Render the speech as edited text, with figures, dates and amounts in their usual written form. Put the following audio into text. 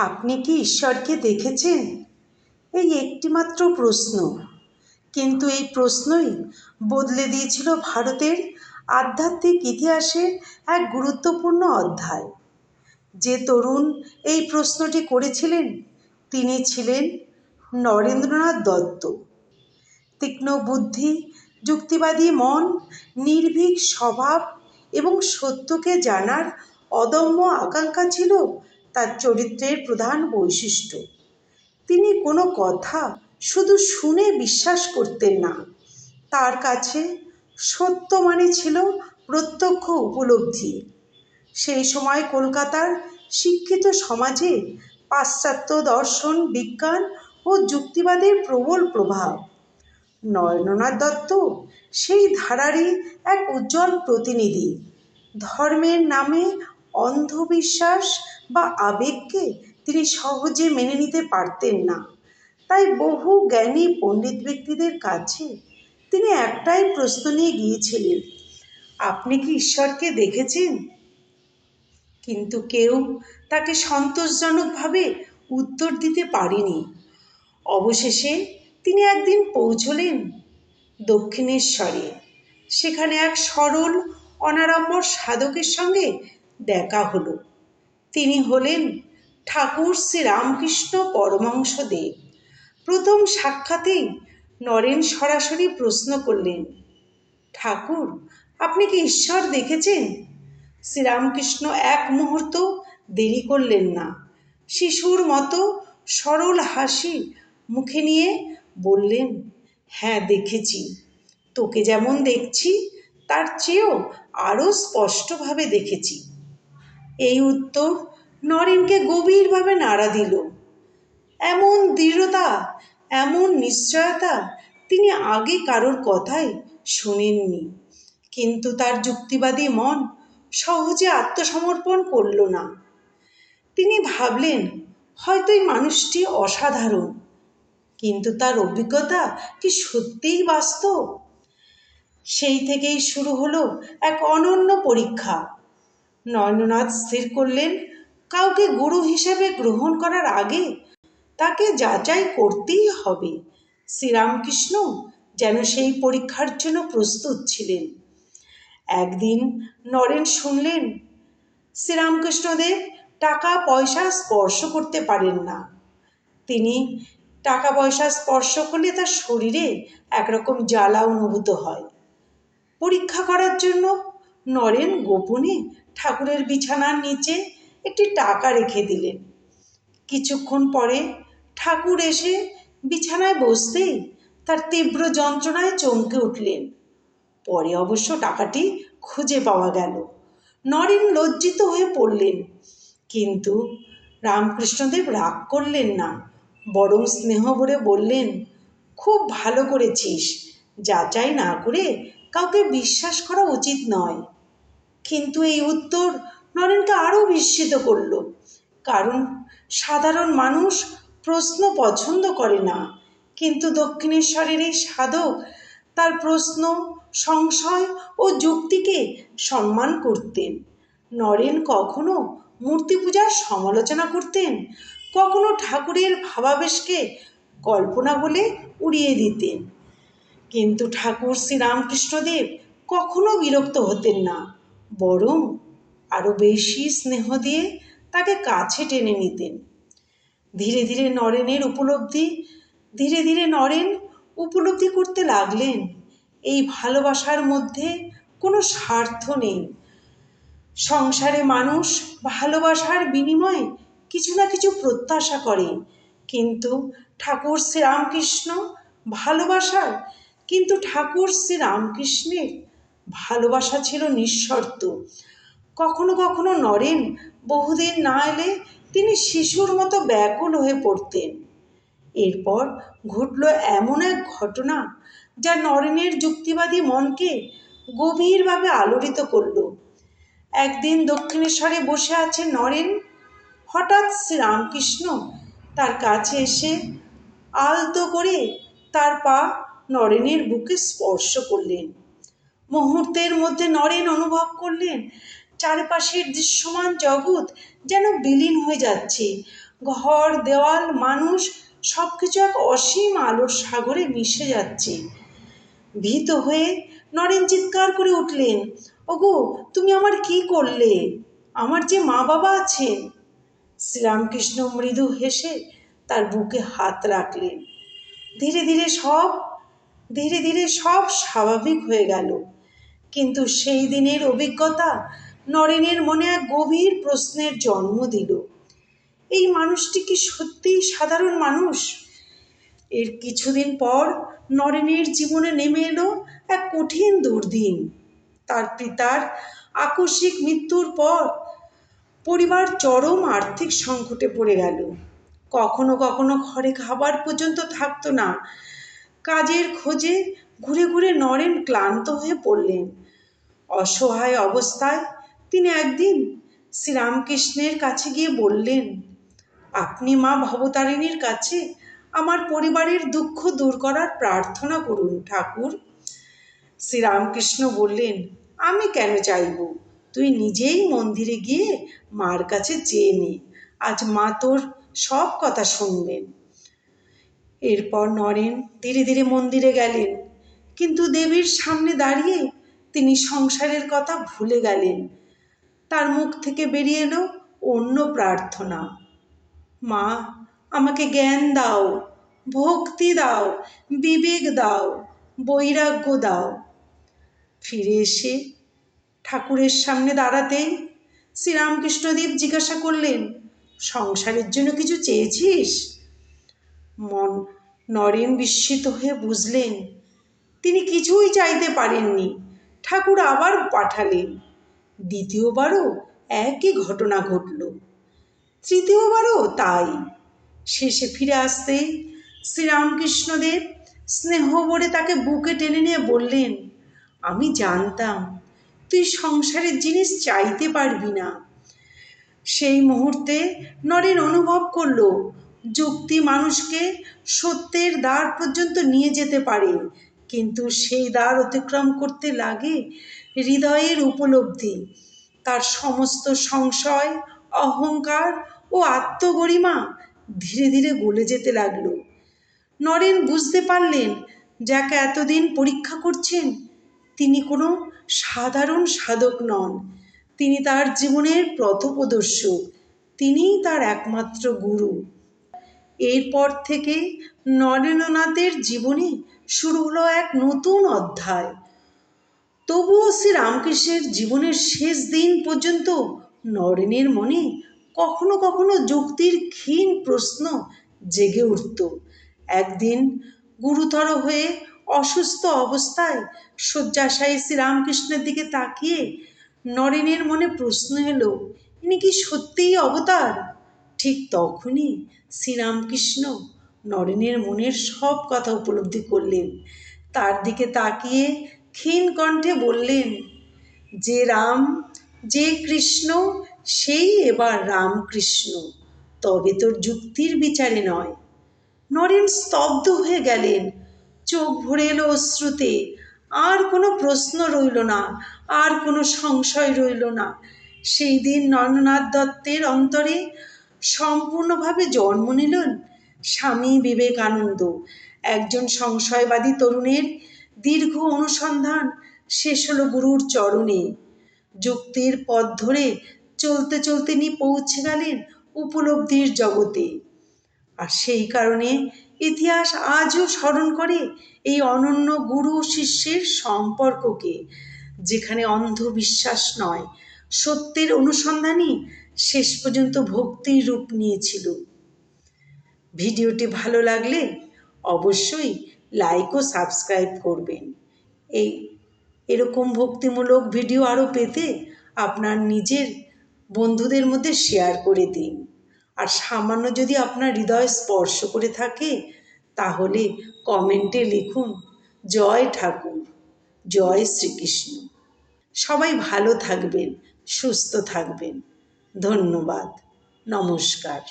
আপনি কি ঈশ্বরকে দেখেছেন? এই একটিমাত্র প্রশ্ন, কিন্তু এই প্রশ্নই বদলে দিয়েছিল ভারতের আধ্যাত্মিক ইতিহাসের এক গুরুত্বপূর্ণ অধ্যায়। যে তরুণ এই প্রশ্নটি করেছিলেন তিনি ছিলেন নরেন্দ্রনাথ দত্ত। তীক্ষ্ণ বুদ্ধি, যুক্তিবাদী মন, নির্ভীক স্বভাব এবং সত্যকে জানার অদম্য আকাঙ্ক্ষা ছিল তার চরিত্রের প্রধান বৈশিষ্ট্য। তিনি কোনো কথা শুধু শুনে বিশ্বাস করতেন না। তার কাছে সত্য মানে ছিল প্রত্যক্ষ উপলব্ধি। সেই সময় কলকাতার শিক্ষিত সমাজে পাশ্চাত্য দর্শন, বিজ্ঞান ও যুক্তিবাদের প্রবল প্রভাব। নরেন্দ্রনাথ দত্ত সেই ধারারই এক উজ্জ্বল প্রতিনিধি। ধর্মের নামে অন্ধবিশ্বাস বা আবেগকে তিনি সহজে মেনে নিতে পারতেন না। তাই বহু জ্ঞানী পণ্ডিত ব্যক্তিদের কাছে তিনি একটাই প্রশ্ন নিয়ে গিয়েছিলেন, আপনি কি ঈশ্বরকে দেখেছেন? কিন্তু কেউ তাকে সন্তোষজনকভাবে উত্তর দিতে পারেনি। অবশেষে তিনি একদিন পৌঁছলেন দক্ষিণেশ্বরে। সেখানে এক সরল অনাড়ম্বর সাধকের সঙ্গে দেখা হলো। তিনি হলেন ঠাকুর শ্রী রামকৃষ্ণ পরমহংসদেব। প্রথম সাক্ষাতেই নরেন সরাসরি প্রশ্ন করলেন, ঠাকুর, আপনি কি ঈশ্বর দেখেছেন? শ্রীরামকৃষ্ণ এক মুহূর্ত দেরি করলেন না। শিশুর মতো সরল হাসি মুখে নিয়ে বললেন, হ্যাঁ দেখেছি। তোকে যেমন দেখছি তার চেয়েও আরও স্পষ্টভাবে দেখেছি। এই উত্তর নরেনকে গভীরভাবে নাড়া দিল। এমন দৃঢ়তা, এমন নিশ্চয়তা তিনি আগে কারোর কথাই শোনেননি। কিন্তু তার যুক্তিবাদী মন সহজে আত্মসমর্পণ করল না। তিনি ভাবলেন, হয়তো এই মানুষটি অসাধারণ, কিন্তু তার অভিজ্ঞতা কি সত্যিই বাস্তব? সেই থেকেই শুরু হলো এক অনন্য পরীক্ষা। নরেন্দ্রনাথ স্থির করলেন, কাউকে গুরু হিসেবে গ্রহণ করার আগে তাকে যাচাই করতেই হবে। শ্রীরামকৃষ্ণ যেন সেই পরীক্ষার জন্য প্রস্তুত ছিলেন। একদিন নরেন শুনলেন শ্রীরামকৃষ্ণদেব টাকা পয়সা স্পর্শ করতে পারেন না। তিনি টাকা পয়সা স্পর্শ করলে তার শরীরে একরকম জ্বালা অনুভূত হয়। পরীক্ষা করার জন্য নরেন গোপনে ঠাকুরের বিছানার নিচে একটি টাকা রেখে দিলেন। কিছুক্ষণ পরে ঠাকুর এসে বিছানায় বসতেই তার তীব্র যন্ত্রণায় চমকে উঠলেন। পরে অবশ্য টাকাটি খুঁজে পাওয়া গেল। নরেন লজ্জিত হয়ে পড়লেন, কিন্তু রামকৃষ্ণদেব রাগ করলেন না, বরং স্নেহ ভরে বললেন, খুব ভালো করেছিস। যাচাই না করে কাউকে বিশ্বাস করা উচিত নয়। কিন্তু এই উত্তর নরেনকে আরও বিস্মিত করল, কারণ সাধারণ মানুষ প্রশ্ন পছন্দ করে না। কিন্তু দক্ষিণেশ্বরের এই সাধক তার প্রশ্ন, সংশয় ও যুক্তিকে সম্মান করতেন। নরেন কখনো মূর্তি পূজার সমালোচনা করতেন, কখনো ঠাকুরের ভাবাবেশকে কল্পনা বলে উড়িয়ে দিতেন। কিন্তু ঠাকুর শ্রীরামকৃষ্ণদেব কখনো বিরক্ত হতেন না, বরং আরও বেশি স্নেহ দিয়ে তাকে কাছে টেনে নিতেন। ধীরে ধীরে নরেন উপলব্ধি করতে লাগলেন, এই ভালোবাসার মধ্যে কোনো স্বার্থ নেই। সংসারে মানুষ ভালোবাসার বিনিময়ে কিছু না কিছু প্রত্যাশা করে, কিন্তু ঠাকুর শ্রীরামকৃষ্ণের ভালোবাসা ছিল নিঃশর্ত। কখনো কখনো নরেন বহুদিন না এলে তিনি শিশুর মতো ব্যাকুল হয়ে পড়তেন। এরপর ঘটল এমন এক ঘটনা যা নরেনের যুক্তিবাদী মনকে গভীরভাবে আলোড়িত করল। একদিন দক্ষিণেশ্বরে বসে আছে নরেন। হঠাৎ শ্রীরামকৃষ্ণ তার কাছে এসে আলতো করে তার পা নরেনের বুকে স্পর্শ করলেন। মুহূর্তের মধ্যে নরেন অনুভব করলেন চারপাশের দৃশ্যমান জগৎ যেন বিলীন হয়ে যাচ্ছে। ঘর দেওয়াল মানুষ সব কিছু এক অসীম আলোর সাগরে মিশে যাচ্ছে। ভীত হয়ে নরেন চিৎকার করে উঠলেন, ওগো, তুমি আমার কি করলে? আমার যে মা বাবা আছেন। শ্রীরামকৃষ্ণ মৃদু হেসে তার বুকে হাত রাখলেন। ধীরে ধীরে সব স্বাভাবিক হয়ে গেল। কিন্তু সেই দিনের অভিজ্ঞতা নরেনের মনে এক গভীর প্রশ্নের জন্ম দিল। এই মানুষটি কি সত্যিই সাধারণ মানুষ? এর কিছুদিন পর নরেনের জীবনে নেমে এলো এক কঠিন দুর্দিন। তার পিতার আকস্মিক মৃত্যুর পর পরিবার চরম আর্থিক সংকটে পড়ে গেল। কখনো কখনো ঘরে খাবার পর্যন্ত থাকতো না। কাজের খোঁজে ঘুরে ঘুরে নরেন ক্লান্ত হয়ে পড়লেন। অসহায় অবস্থায় তিনি একদিন শ্রীরামকৃষ্ণের কাছে গিয়ে বললেন, আপনি মা ভবতারিণীর কাছে আমার পরিবারের দুঃখ দূর করার প্রার্থনা করুন ঠাকুর। শ্রীরামকৃষ্ণ বললেন, আমি কেন চাইব? তুই নিজেই মন্দিরে গিয়ে মার কাছে চেয়ে নে, আজ মা তোর সব কথা শুনবেন। এরপর নরেন ধীরে ধীরে মন্দিরে গেলেন, কিন্তু দেবীর সামনে দাঁড়িয়ে তিনি সংসারের কথা ভুলে গেলেন। তার মুখ থেকে বেরিয়ে এলো অন্য প্রার্থনা, মা আমাকে জ্ঞান দাও, ভক্তি দাও, বিবেক দাও, বৈরাগ্য দাও। ফিরে এসে ঠাকুরের সামনে দাঁড়াতেই শ্রীরামকৃষ্ণদেব জিজ্ঞাসা করলেন, সংসারের জন্য কিছু চেয়েছিস? নরেন বিস্মিত হয়ে বুঝলেন তিনি কিছুই চাইতে পারেননি। ঠাকুর আবার পাঠালেন। দ্বিতীয়বারও একই ঘটনা ঘটল, তৃতীয়বারও তাই। শেষে ফিরে আসতেই শ্রীরামকৃষ্ণদেব স্নেহ ভরে তাকে বুকে টেনে নিয়ে বললেন, আমি জানতাম তুই সংসারের জিনিস চাইতে পারবি না। সেই মুহূর্তে নরেন অনুভব করল, যুক্তি মানুষকে সত্যের দ্বার পর্যন্ত নিয়ে যেতে পারে, কিন্তু সেই দ্বার অতিক্রম করতে লাগে হৃদয়ের উপলব্ধি। তার সমস্ত সংশয়, অহংকার ও আত্মগরিমা ধীরে ধীরে গলে যেতে লাগল। নরেন বুঝতে পারলেন, যাকে এতদিন পরীক্ষা করছেন তিনি কোনো সাধারণ সাধক নন, তিনি তার জীবনের পথপ্রদর্শক, তিনিই তার একমাত্র গুরু। এরপর থেকে নরেন্দ্রনাথের জীবনে শুরু হলো এক নতুন অধ্যায়। তবুও শ্রীরামকৃষ্ণের জীবনের শেষ দিন পর্যন্ত নরেনের মনে কখনো কখনো যুক্তির ক্ষীণ প্রশ্ন জেগে উঠত। একদিন গুরুতর হয়ে অসুস্থ অবস্থায় শয্যাশায়ী শ্রীরামকৃষ্ণের দিকে তাকিয়ে নরেনের মনে প্রশ্ন এলো, ইনি কি সত্যিই অবতার? ঠিক তখনই শ্রীরামকৃষ্ণ নরেনের মনের সব কথা উপলব্ধি করলেন। তার দিকে তাকিয়ে ক্ষীণ কণ্ঠে বললেন, যে রাম, যে কৃষ্ণ, সেই এবার রামকৃষ্ণ, তবে তোর যুক্তির বিচারে নয়। নরেন স্তব্ধ হয়ে গেলেন, চোখ ভরে এলো অশ্রুতে। আর কোনো প্রশ্ন রইল না, আর কোনো সংশয় রইল না। সেই দিন নরেন্দ্রনাথ দত্তের অন্তরে সম্পূর্ণভাবে জন্ম নিলেন স্বামী বিবেকানন্দ। একজন সংশয়বাদী তরুণের দীর্ঘ অনুসন্ধান শেষ হলো গুরুর চরণে। যুক্তির পথ ধরে চলতে চলতে তিনি পৌঁছে গেলেন উপলব্ধির জগতে। আর সেই কারণে ইতিহাস আজও স্মরণ করে এই অনন্য গুরু শিষ্যের সম্পর্ককে, যেখানে অন্ধবিশ্বাস নয়, সত্যের অনুসন্ধানই শেষ পর্যন্ত ভক্তির রূপ নিয়েছিল। ভিডিওটি ভালো লাগলে অবশ্যই লাইক ও সাবস্ক্রাইব করবেন। এরকম ভক্তিমূলক ভিডিও আরও পেতে আপনার নিজের বন্ধুদের মধ্যে শেয়ার করে দিন। আর সামান্য যদি আপনার হৃদয় স্পর্শ করে থাকে তাহলে কমেন্টে লিখুন, জয় ঠাকুর, জয় শ্রীকৃষ্ণ। সবাই ভালো থাকবেন, সুস্থ থাকবেন। ধন্যবাদ, নমস্কার।